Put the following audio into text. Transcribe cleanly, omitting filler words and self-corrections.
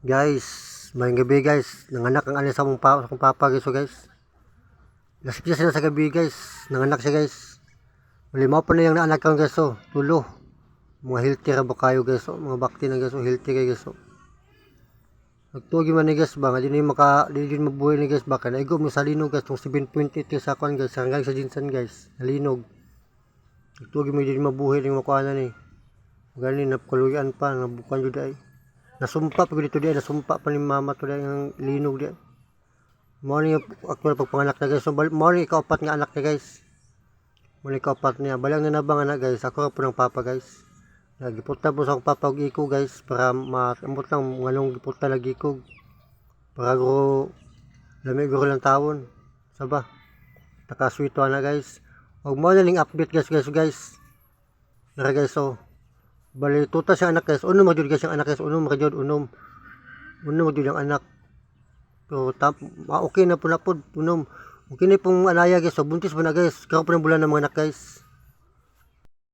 Guys, mayang gabi guys. Nanganak ang anak sa akong papa guys. So guys, lasipya sila sa gabi guys. Nanganak siya guys. Malimaw pa na yung naanak ko guys. So, tulo. Mga healthy ra ba kayo guys. So, mga bakti na guys. So, healthy kayo guys. So, nagtugi man ni guys ba. Nga di din mabuhay ni guys ba. Kaya naigo mo sa linog guys. Itong 7.8 sa akuan guys. Hanggang sa jinsan guys. Nalinog. Nagtugi mo din mabuhay ng makuanan eh. Ganin napkaluyan pa. Nabukan yun ay. Nasumpa pa dito diyan, nasumpa pa ni mama to diyan ang linog diyan. Morning actual pagpanganak na guys. So morning kaupat nga anak niya guys. Morning kaupat niya. Balang na nabang anak guys. Ako po ng papa guys. Nagiputa po sa akong papa og iko guys para maamot lang nganong giputa lagi ko. Para go lamig go lang tawon. Saba. Takaswito na guys. Og mo na ning update guys. Nara guys so. Bali tuta siya anak guys. Unom magyud guys ang anak guys. Unom magyud ang anak. So okay na po unom. Okay na pong anaya guys. So buntis pa na guys. Karon pa ng bulan ng mga anak guys.